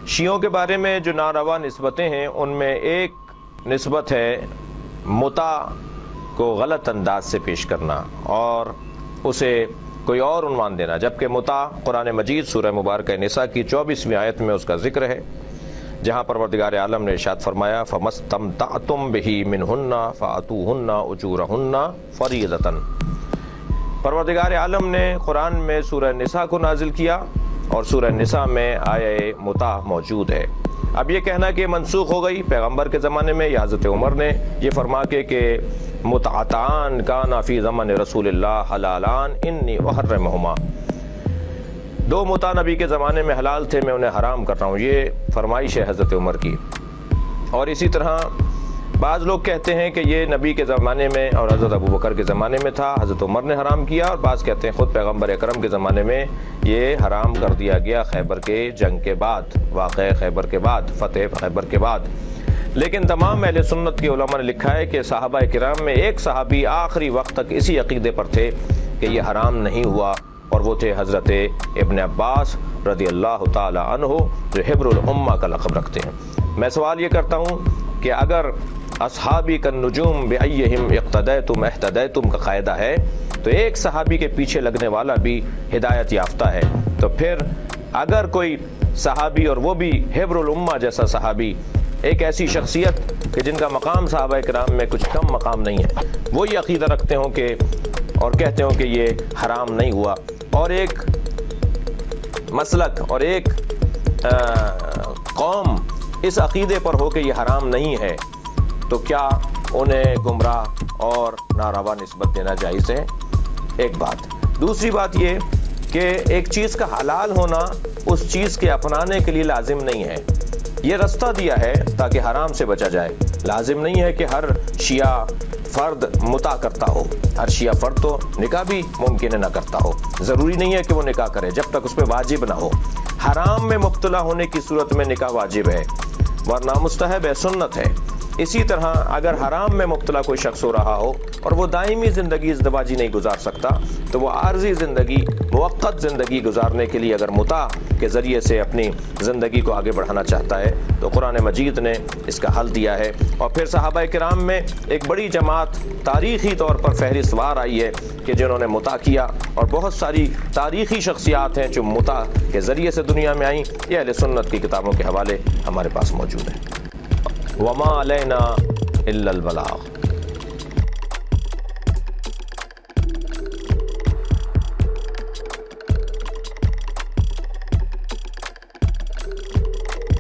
شیعوں کے بارے میں جو ناروا نسبتیں ہیں ان میں ایک نسبت ہے متع کو غلط انداز سے پیش کرنا اور اسے کوئی اور عنوان دینا، جبکہ متع قرآن مجید سورہ مبارکہ نساء کی 24ویں آیت میں اس کا ذکر ہے، جہاں پروردگار عالم نے ارشاد فرمایا فَمَسْتَمْتَعْتُمْ بِهِ مِنْهُنَّ فَآتُوهُنَّ أُجُورَهُنَّ فَرِيضَةً۔ پروردگار عالم نے قرآن میں سورہ نساء کو نازل کیا اور سورہ نساء میں آیہ متع موجود ہے۔ اب یہ کہنا کہ منسوخ ہو گئی پیغمبر کے زمانے میں یا حضرت عمر نے یہ فرما کے کہ متعتان کانا فی زمن رسول اللہ حلالان انی احرمہما، دو متع نبی کے زمانے میں حلال تھے، میں انہیں حرام کر رہا ہوں، یہ فرمائش ہے حضرت عمر کی۔ اور اسی طرح بعض لوگ کہتے ہیں کہ یہ نبی کے زمانے میں اور حضرت ابوبکر کے زمانے میں تھا، حضرت عمر نے حرام کیا، اور بعض کہتے ہیں خود پیغمبر اکرم کے زمانے میں یہ حرام کر دیا گیا خیبر کے جنگ کے بعد، واقعہ خیبر کے بعد، فتح خیبر کے بعد۔ لیکن تمام اہل سنت کے علماء نے لکھا ہے کہ صحابہ کرام میں ایک صحابی آخری وقت تک اسی عقیدے پر تھے کہ یہ حرام نہیں ہوا، اور وہ تھے حضرت ابن عباس رضی اللہ تعالی عنہ جو حبر الامہ کا لقب رکھتے ہیں۔ میں سوال یہ کرتا ہوں کہ اگر اصحابی کالنجوم بأیہم اقتدیتم اہتدیتم کا قاعدہ ہے تو ایک صحابی کے پیچھے لگنے والا بھی ہدایت یافتہ ہے، تو پھر اگر کوئی صحابی اور وہ بھی حبر الامہ جیسا صحابی، ایک ایسی شخصیت کہ جن کا مقام صحابہ کرام میں کچھ کم مقام نہیں ہے، وہ یہ عقیدہ رکھتے ہوں کہ اور کہتے ہوں کہ یہ حرام نہیں ہوا، اور ایک مسلک اور ایک قوم اس عقیدے پر ہو کہ یہ حرام نہیں ہے، تو کیا انہیں گمراہ اور ناروا نسبت دینا جائز ہے؟ ایک بات۔ دوسری بات یہ کہ ایک چیز کا حلال ہونا اس چیز کے اپنانے کے لیے لازم نہیں ہے، یہ رستہ دیا ہے تاکہ حرام سے بچا جائے۔ لازم نہیں ہے کہ ہر شیعہ فرد متع کرتا ہو، ہر شیعہ فرد تو نکاح بھی ممکن ہے نہ کرتا ہو، ضروری نہیں ہے کہ وہ نکاح کرے جب تک اس پہ واجب نہ ہو۔ حرام میں مبتلا ہونے کی صورت میں نکاح واجب ہے، ورنہ مستحب ہے، سنت ہے۔ اسی طرح اگر حرام میں مبتلا کوئی شخص ہو رہا ہو اور وہ دائمی زندگی ازدواجی نہیں گزار سکتا، تو وہ عارضی زندگی، موقت زندگی گزارنے کے لیے اگر متع کے ذریعے سے اپنی زندگی کو آگے بڑھانا چاہتا ہے تو قرآن مجید نے اس کا حل دیا ہے۔ اور پھر صحابہ کرام میں ایک بڑی جماعت تاریخی طور پر فہرست وار آئی ہے کہ جنہوں نے متع کیا، اور بہت ساری تاریخی شخصیات ہیں جو متع کے ذریعے سے دنیا میں آئیں۔ یہ اہل سنت کی کتابوں کے حوالے ہمارے پاس موجود ہیں۔ وما علینا الا البلاغ۔